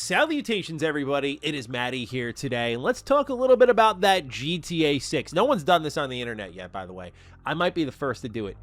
Salutations, everybody. It is Matty here today, and let's talk a little bit about that GTA 6. No one's done this on the internet yet, by the way. I might be the first to do it.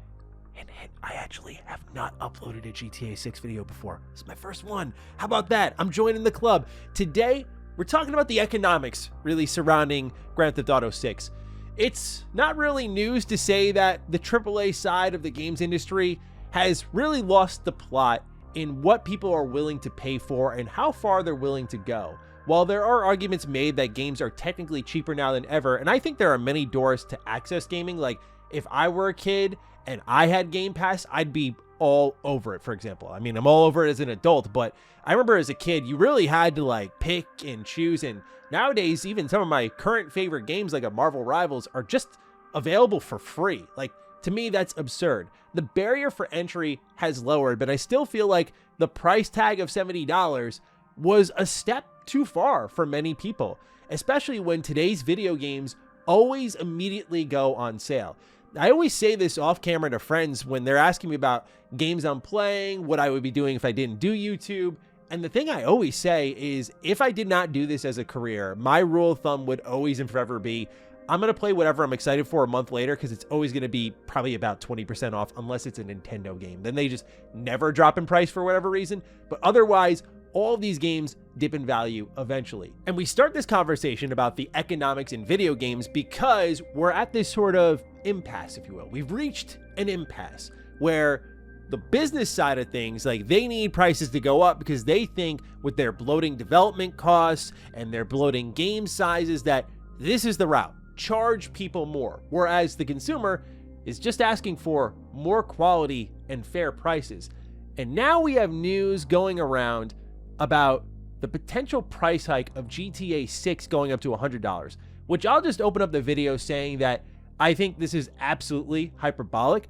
And I actually have not uploaded a GTA 6 video before. This is my first one. How about that? I'm joining the club. Today, we're talking about the economics really surrounding Grand Theft Auto 6. It's not really news to say that the AAA side of the games industry has really lost the plot in what people are willing to pay for and how far they're willing to go. While there are arguments made that games are technically cheaper now than ever, and I think there are many doors to access gaming, like if I were a kid and I had Game Pass, I'd be all over it, for example. I mean, I'm all over it as an adult, but I remember as a kid, you really had to like pick and choose, and nowadays, even some of my current favorite games like a Marvel Rivals are just available for free. Like, to me, that's absurd. The barrier for entry has lowered, but I still feel like the price tag of $70 was a step too far for many people, especially when today's video games always immediately go on sale. I always say this off camera to friends when they're asking me about games I'm playing, what I would be doing if I didn't do YouTube. And the thing I always say is, if I did not do this as a career, my rule of thumb would always and forever be, I'm going to play whatever I'm excited for a month later, because it's always going to be probably about 20% off unless it's a Nintendo game. Then they just never drop in price for whatever reason. But otherwise, all of these games dip in value eventually. And we start this conversation about the economics in video games because we're at this sort of impasse, if you will. We've reached an impasse where the business side of things, like, they need prices to go up because they think with their bloating development costs and their bloating game sizes that this is the route. Charge people more, whereas the consumer is just asking for more quality and fair prices. And now we have news going around about the potential price hike of GTA 6 going up to $100, which I'll just open up the video saying that I think this is absolutely hyperbolic,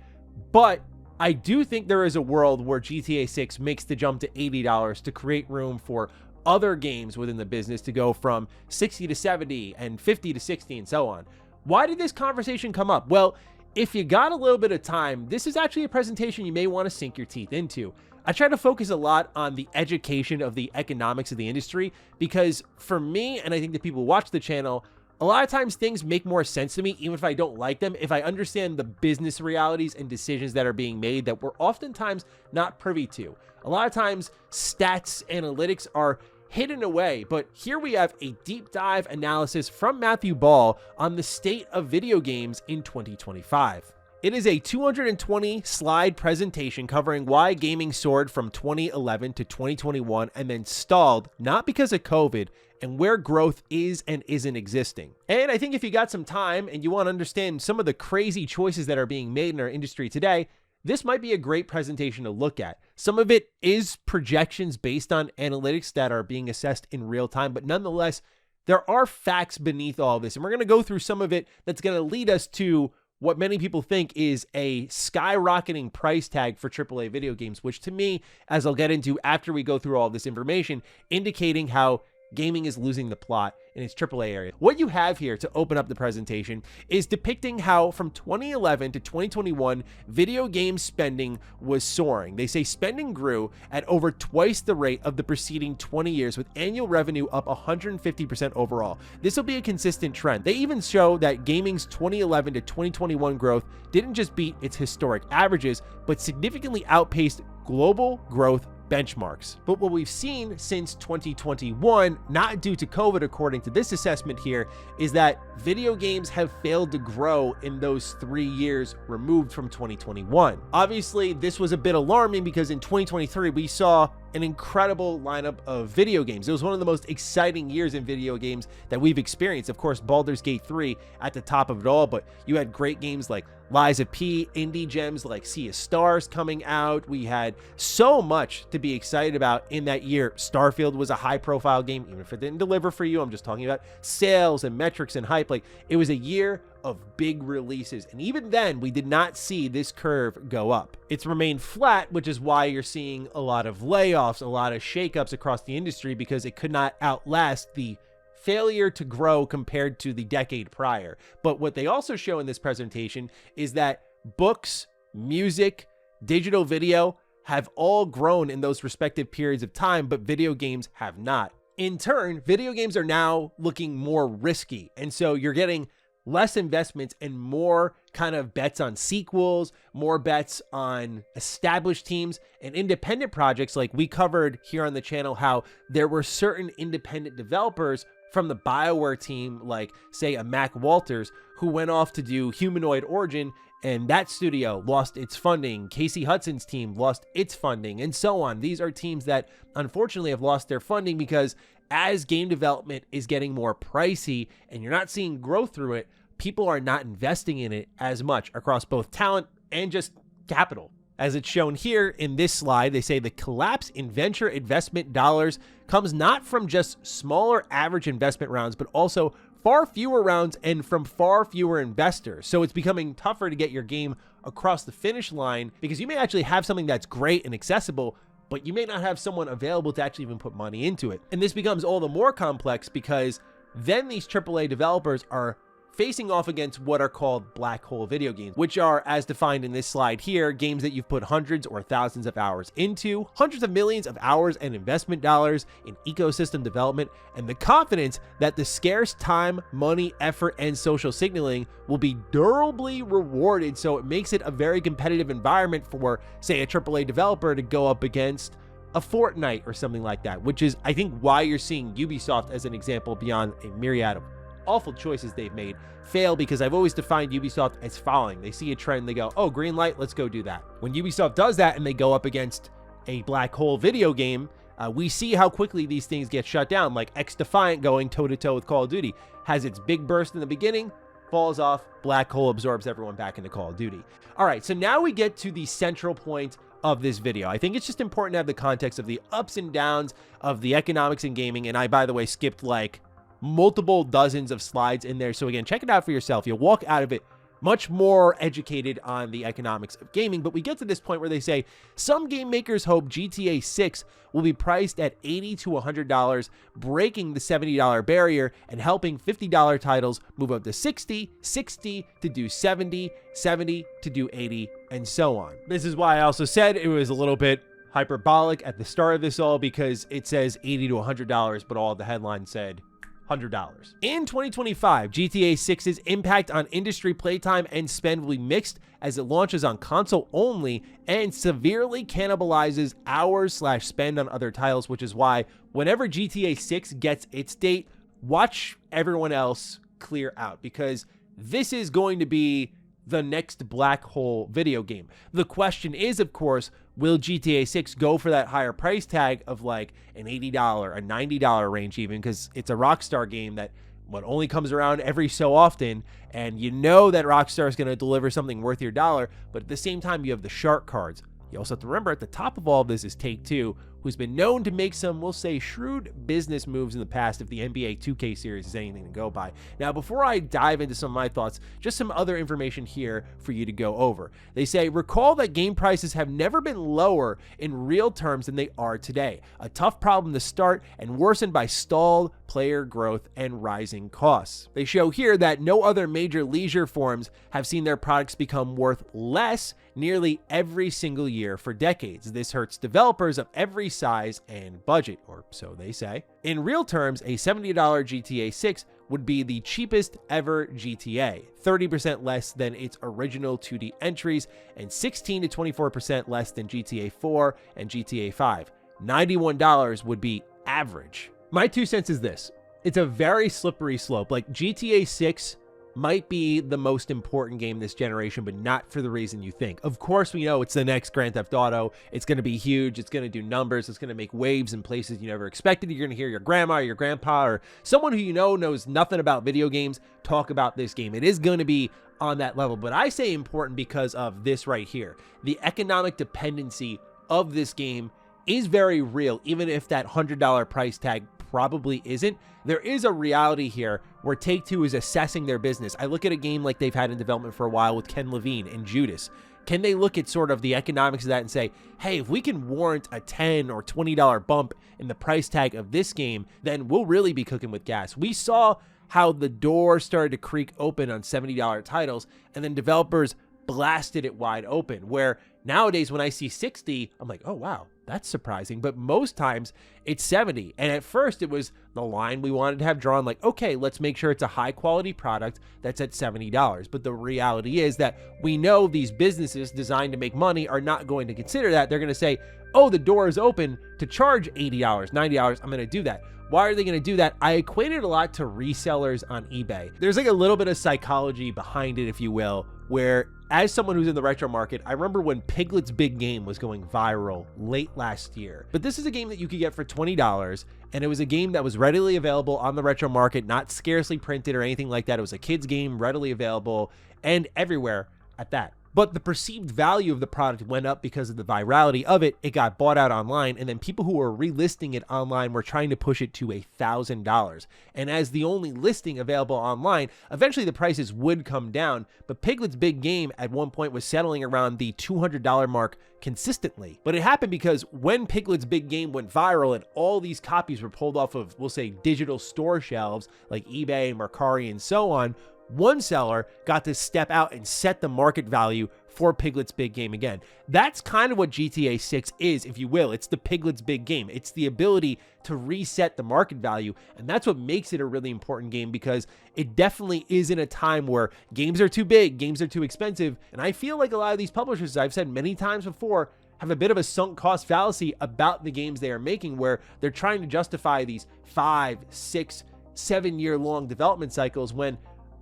but I do think there is a world where GTA 6 makes the jump to $80 to create room for other games within the business to go from 60 to 70 and 50 to 60 and so on. Why did this conversation come up? Well, if you got a little bit of time, this is actually a presentation you may want to sink your teeth into. I try to focus a lot on the education of the economics of the industry because for me, and I think the people who watch the channel, a lot of times things make more sense to me, even if I don't like them, if I understand the business realities and decisions that are being made that we're oftentimes not privy to. A lot of times stats, analytics are hidden away, but here we have a deep dive analysis from Matthew Ball on the state of video games in 2025. It is a 220 slide presentation covering why gaming soared from 2011 to 2021 and then stalled, not because of COVID, and where growth is and isn't existing. And I think if you got some time and you want to understand some of the crazy choices that are being made in our industry today, this might be a great presentation to look at. Some of it is projections based on analytics that are being assessed in real time, but nonetheless, there are facts beneath all of this. And we're going to go through some of it that's going to lead us to what many people think is a skyrocketing price tag for AAA video games, which to me, as I'll get into after we go through all this information, indicating how gaming is losing the plot in its AAA area. What you have here to open up the presentation is depicting how from 2011 to 2021, video game spending was soaring. They say spending grew at over twice the rate of the preceding 20 years, with annual revenue up 150% overall. This will be a consistent trend. They even show that gaming's 2011 to 2021 growth didn't just beat its historic averages, but significantly outpaced global growth benchmarks. But what we've seen since 2021, not due to COVID according to this assessment here, is that video games have failed to grow in those 3 years removed from 2021. Obviously, this was a bit alarming because in 2023, we saw an incredible lineup of video games. It was one of the most exciting years in video games that we've experienced. Of course, Baldur's Gate 3 at the top of it all, but you had great games like Lies of P, indie gems like Sea of Stars coming out. We had so much to be excited about in that year. Starfield was a high-profile game, even if it didn't deliver for you. I'm just talking about sales and metrics and hype. Like, it was a year of big releases, and even then we did not see this curve go up. It's remained flat, which is why you're seeing a lot of layoffs, a lot of shakeups across the industry, because it could not outlast the failure to grow compared to the decade prior. But what they also show in this presentation is that books, music, digital video have all grown in those respective periods of time, but video games have not. In turn, video games are now looking more risky. And so you're getting less investments and more kind of bets on sequels, more bets on established teams and independent projects. Like we covered here on the channel, how there were certain independent developers from the BioWare team, like say a Mac Walters, who went off to do Humanoid Origin, and that studio lost its funding. Casey Hudson's team lost its funding, and so on. These are teams that unfortunately have lost their funding because as game development is getting more pricey and you're not seeing growth through it, people are not investing in it as much across both talent and just capital. As it's shown here in this slide, they say the collapse in venture investment dollars comes not from just smaller average investment rounds, but also far fewer rounds and from far fewer investors. So it's becoming tougher to get your game across the finish line because you may actually have something that's great and accessible, but you may not have someone available to actually even put money into it. And this becomes all the more complex because then these AAA developers are facing off against what are called black hole video games, which are, as defined in this slide here, games that you've put hundreds or thousands of hours into, hundreds of millions of hours and investment dollars in ecosystem development, and the confidence that the scarce time, money, effort, and social signaling will be durably rewarded. So it makes it a very competitive environment for, say, a AAA developer to go up against a Fortnite or something like that, which is, I think, why you're seeing Ubisoft as an example beyond a myriad of awful choices they've made fail, because I've always defined Ubisoft as following. They see a trend, they go, oh, green light, let's go do that. When Ubisoft does that and they go up against a black hole video game, we see how quickly these things get shut down, like X-Defiant going toe-to-toe with Call of Duty. Has its big burst in the beginning, falls off, black hole absorbs everyone back into Call of Duty. All right, so now we get to the central point of this video. I think it's just important to have the context of the ups and downs of the economics in gaming, and I, by the way, skipped like multiple dozens of slides in there. So again, check it out for yourself. You'll walk out of it much more educated on the economics of gaming. But we get to this point where they say some game makers hope GTA 6 will be priced at $80 to $100, breaking the $70 barrier and helping $50 titles move up to $60, $60 to do $70, $70 to do $80, and so on. This is why I also said it was a little bit hyperbolic at the start of this all, because it says $80 to $100, but all the headlines said $100. In 2025, GTA 6's impact on industry playtime and spend will be mixed as it launches on console only and severely cannibalizes hours/spend on other titles, which is why whenever GTA 6 gets its date, watch everyone else clear out, because this is going to be the next black hole video game. The question is, of course, will GTA 6 go for that higher price tag of like an $80, a $90 range even, because it's a Rockstar game that only comes around every so often, and you know that Rockstar is going to deliver something worth your dollar, but at the same time, you have the shark cards. You also have to remember at the top of all of this is Take-Two, who's been known to make some, we'll say, shrewd business moves in the past if the NBA 2K series is anything to go by. Now, before I dive into some of my thoughts, just some other information here for you to go over. They say, recall that game prices have never been lower in real terms than they are today. A tough problem to start and worsened by stalled player growth and rising costs. They show here that no other major leisure forms have seen their products become worth less nearly every single year for decades. This hurts developers of every size and budget, or so they say. In real terms, a $70 GTA 6 would be the cheapest ever GTA, 30% less than its original 2D entries, and 16 to 24% less than GTA 4 and GTA 5. $91 would be average. My 2 cents is this. It's a very slippery slope. Like, GTA 6 might be the most important game this generation, but not for the reason you think. Of course, we know it's the next Grand Theft Auto. It's going to be huge. It's going to do numbers. It's going to make waves in places you never expected. You're going to hear your grandma or your grandpa or someone who you know knows nothing about video games talk about this game. It is going to be on that level, but I say important because of this right here. The economic dependency of this game is very real, even if that $100 price tag probably isn't. There is a reality here where Take-Two is assessing their business. I look at a game like they've had in development for a while with Ken Levine and Judas. Can they look at sort of the economics of that and say, hey, if we can warrant a $10 or $20 bump in the price tag of this game, then we'll really be cooking with gas. We saw how the door started to creak open on $70 titles, and then developers blasted it wide open, where nowadays when I see 60, I'm like, oh wow, that's surprising. But most times it's 70. And at first it was the line we wanted to have drawn, like, okay, let's make sure it's a high quality product that's at $70. But the reality is that we know these businesses designed to make money are not going to consider that. They're going to say, oh, the door is open to charge $80, $90. I'm going to do that. Why are they going to do that? I equate it a lot to resellers on eBay. There's like a little bit of psychology behind it, if you will, where as someone who's in the retro market, I remember when Piglet's Big Game was going viral late last year. But this is a game that you could get for $20, and it was a game that was readily available on the retro market, not scarcely printed or anything like that. It was a kid's game, readily available, and everywhere at that. But the perceived value of the product went up because of the virality of it. It got bought out online, and then people who were relisting it online were trying to push it to $1,000. And as the only listing available online, eventually the prices would come down, but Piglet's Big Game at one point was settling around the $200 mark consistently. But it happened because when Piglet's Big Game went viral and all these copies were pulled off of, we'll say, digital store shelves like eBay, Mercari, and so on, one seller got to step out and set the market value for Piglet's Big Game again. That's kind of what GTA 6 is, if you will. It's the Piglet's Big Game. It's the ability to reset the market value, and that's what makes it a really important game, because it definitely is in a time where games are too big, games are too expensive, and I feel like a lot of these publishers, as I've said many times before, have a bit of a sunk cost fallacy about the games they are making, where they're trying to justify these 5, 6, 7 year long development cycles, when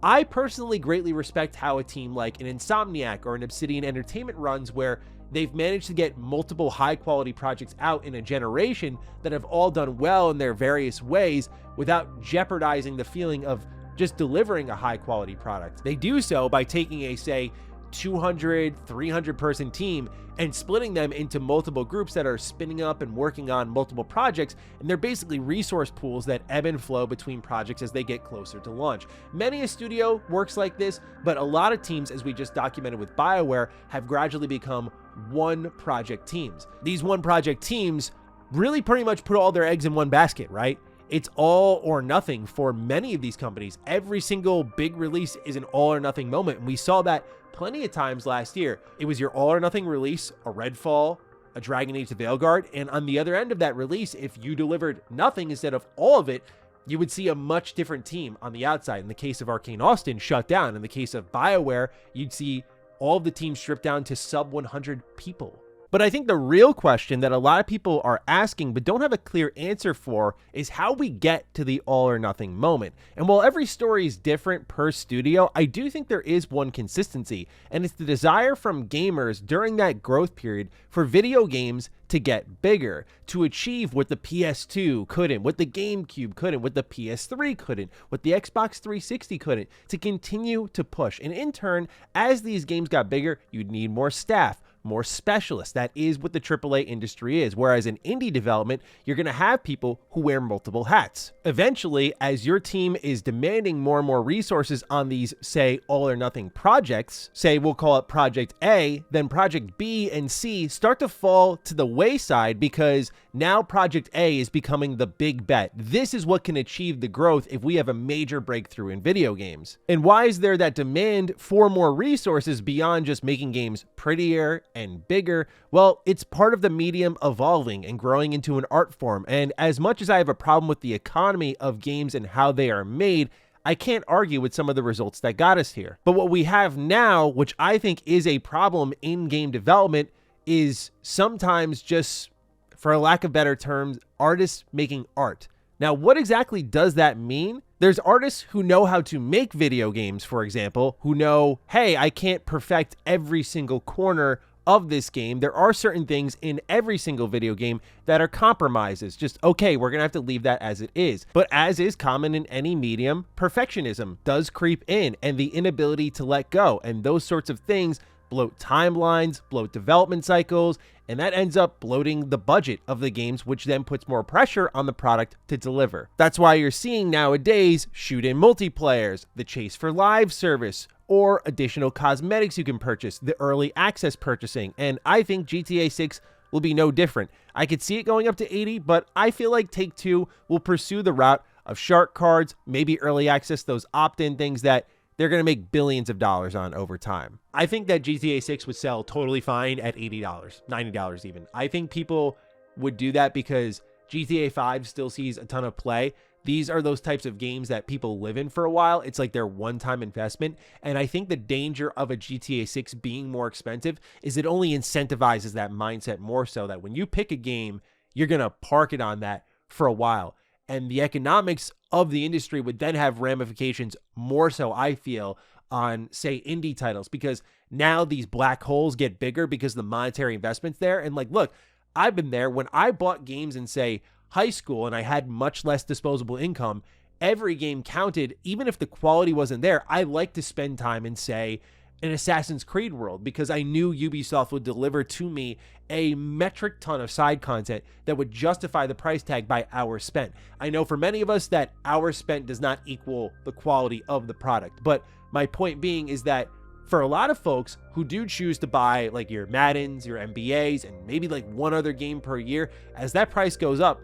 I personally greatly respect how a team like an Insomniac or an Obsidian Entertainment runs, where they've managed to get multiple high-quality projects out in a generation that have all done well in their various ways without jeopardizing the feeling of just delivering a high-quality product. They do so by taking a, say, 200, 300 person team and splitting them into multiple groups that are spinning up and working on multiple projects, and they're basically resource pools that ebb and flow between projects as they get closer to launch. Many a studio works like this, but a lot of teams, as we just documented with BioWare, have gradually become one project teams. These one project teams really pretty much put all their eggs in one basket, right? It's all or nothing for many of these companies. Every single big release is an all or nothing moment, and we saw that plenty of times last year. It was your all or nothing release, a Redfall, a Dragon Age the Veilguard, and on the other end of that release, if you delivered nothing instead of all of it, you would see a much different team on the outside. In the case of Arcane Austin, shut down. In the case of BioWare, you'd see all of the teams stripped down to sub 100 people. But I think the real question that a lot of people are asking but don't have a clear answer for is how we get to the all or nothing moment. And while every story is different per studio, I do think there is one consistency, and it's the desire from gamers during that growth period for video games to get bigger, to achieve what the PS2 couldn't, what the GameCube couldn't, what the PS3 couldn't, what the Xbox 360 couldn't, to continue to push. And in turn, as these games got bigger, you'd need more staff, more specialists. That is what the AAA industry is. Whereas in indie development, you're going to have people who wear multiple hats. Eventually, as your team is demanding more and more resources on these, say, all or nothing projects, say we'll call it Project A, then Project B and C start to fall to the wayside, because now Project A is becoming the big bet. This is what can achieve the growth if we have a major breakthrough in video games. And why is there that demand for more resources beyond just making games prettier and bigger? Well, it's part of the medium evolving and growing into an art form. And as much as I have a problem with the economy of games and how they are made, I can't argue with some of the results that got us here. But what we have now, which I think is a problem in game development, is sometimes just, for a lack of better terms, artists making art. Now, what exactly does that mean? There's artists who know how to make video games, for example, who know, hey, I can't perfect every single corner of this game. There are certain things in every single video game that are compromises. Just, okay, we're going to have to leave that as it is. But as is common in any medium, perfectionism does creep in, and the inability to let go. And those sorts of things bloat timelines, bloat development cycles, and that ends up bloating the budget of the games, which then puts more pressure on the product to deliver. That's why you're seeing nowadays shoot-in multiplayers, the chase for live service, or additional cosmetics you can purchase, the early access purchasing, and I think GTA 6 will be no different. I could see it going up to 80, but I feel like Take-Two will pursue the route of shark cards, maybe early access, those opt-in things that they're going to make billions of dollars on over time. I think that GTA 6 would sell totally fine at $80, $90 even. I think people would do that because GTA 5 still sees a ton of play. These are those types of games that people live in for a while. It's like their one-time investment. And I think the danger of a GTA 6 being more expensive is it only incentivizes that mindset more so that when you pick a game, you're going to park it on that for a while. And the economics of the industry would then have ramifications more so, I feel, on, say, indie titles, because now these black holes get bigger because the monetary investment's there. And like, look, I've been there when I bought games in, say, high school and I had much less disposable income. Every game counted, even if the quality wasn't there. I like to spend time in, say, an Assassin's Creed world because I knew Ubisoft would deliver to me a metric ton of side content that would justify the price tag by hours spent. I know for many of us that hours spent does not equal the quality of the product, but my point being is that for a lot of folks who do choose to buy like your Maddens, your NBAs, and maybe like one other game per year, as that price goes up,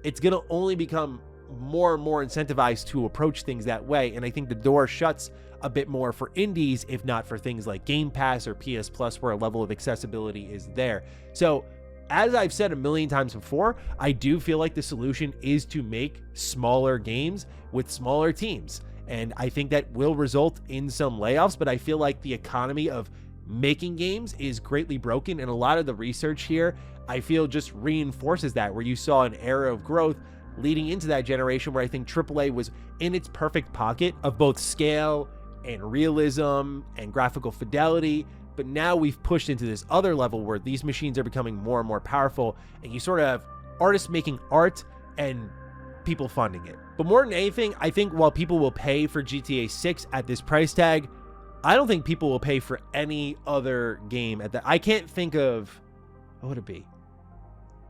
it's going to only become more and more incentivized to approach things that way. And I think the door shuts a bit more for indies, if not for things like Game Pass or PS Plus, where a level of accessibility is there. So as I've said a million times before, I do feel like the solution is to make smaller games with smaller teams. And I think that will result in some layoffs, but I feel like the economy of making games is greatly broken. And a lot of the research here, I feel, just reinforces that, where you saw an era of growth leading into that generation where I think AAA was in its perfect pocket of both scale and realism and graphical fidelity. But now we've pushed into this other level where these machines are becoming more and more powerful, and you sort of have artists making art and people funding it. But more than anything, I think while people will pay for GTA 6 at this price tag, I don't think people will pay for any other game at that. I can't think of, what would it be?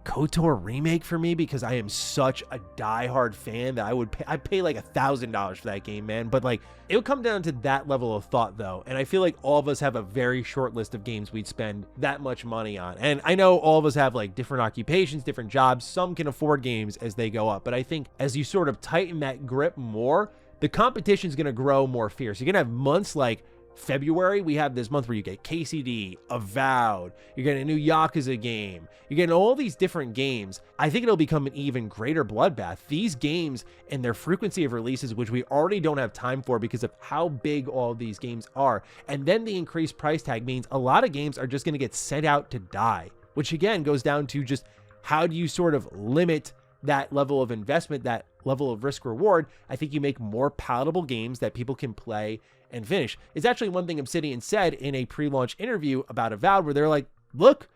KOTOR remake for me, because I am such a diehard fan that I'd pay like $1,000 for that game, man. But like, it would come down to that level of thought though. And I feel like all of us have a very short list of games we'd spend that much money on. And I know all of us have like different occupations, different jobs. Some can afford games as they go up. But I think as you sort of tighten that grip more, the competition is going to grow more fierce. You're going to have months like February, we have this month where you get KCD, Avowed, you're getting a new Yakuza game, you're getting all these different games. I think it'll become an even greater bloodbath. These games and their frequency of releases, which we already don't have time for because of how big all of these games are, and then the increased price tag means a lot of games are just going to get sent out to die, which again goes down to just how do you sort of limit that level of investment, that level of risk reward. I think you make more palatable games that people can play and finish. It's actually one thing Obsidian said in a pre-launch interview about Avowed, where they're like, look,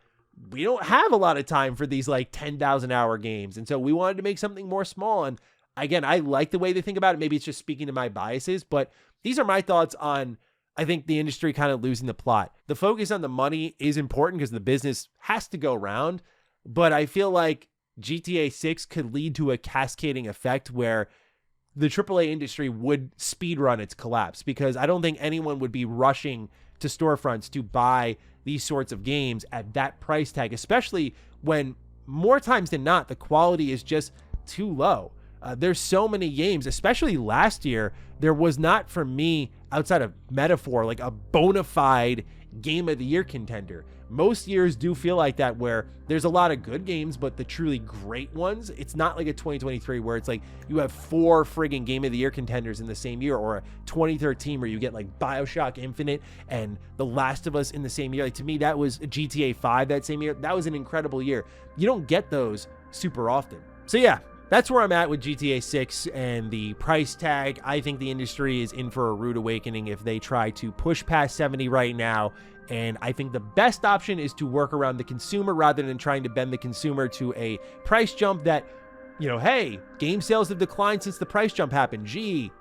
we don't have a lot of time for these like 10,000 hour games. And so we wanted to make something more small. And again, I like the way they think about it. Maybe it's just speaking to my biases, but these are my thoughts on, I think, the industry kind of losing the plot. The focus on the money is important because the business has to go round, but I feel like GTA 6 could lead to a cascading effect where the AAA industry would speedrun its collapse, because I don't think anyone would be rushing to storefronts to buy these sorts of games at that price tag, especially when more times than not, the quality is just too low. There's so many games, especially last year, there was not, for me, outside of Metaphor, like a bona fide game of the year contender. Most years do feel like that, where there's a lot of good games, but the truly great ones, it's not like a 2023 where it's like you have 4 friggin' game of the year contenders in the same year, or a 2013 where you get like BioShock Infinite and The Last of Us in the same year. Like, to me, that was GTA 5 that same year. That was an incredible year. You don't get those super often. So yeah, that's where I'm at with GTA 6 and the price tag. I think the industry is in for a rude awakening if they try to push past 70 right now. And I think the best option is to work around the consumer rather than trying to bend the consumer to a price jump that, you know, hey, game sales have declined since the price jump happened. Gee,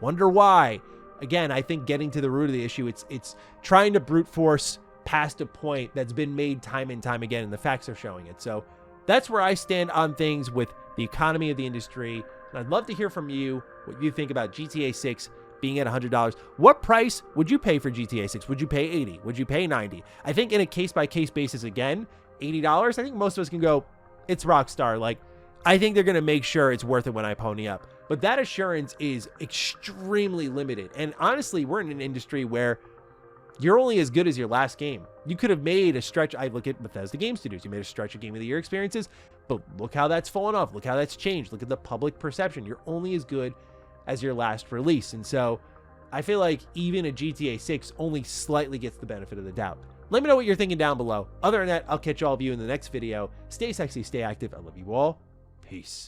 wonder why. Again, I think getting to the root of the issue, it's trying to brute force past a point that's been made time and time again, and the facts are showing it. So that's where I stand on things with the economy of the industry. And I'd love to hear from you what you think about GTA 6 being at $100. What price would you pay for GTA 6? Would you pay $80? Would you pay $90? I think in a case-by-case basis, again, $80, I think most of us can go, it's Rockstar. Like, I think they're going to make sure it's worth it when I pony up. But that assurance is extremely limited. And honestly, we're in an industry where You're only as good as your last game. You could have made a stretch. I look at Bethesda Game Studios. You made a stretch of Game of the Year experiences, but look how that's fallen off. Look how that's changed. Look at the public perception. You're only as good as your last release. And so I feel like even a GTA 6 only slightly gets the benefit of the doubt. Let me know what you're thinking down below. Other than that, I'll catch all of you in the next video. Stay sexy, stay active. I love you all. Peace.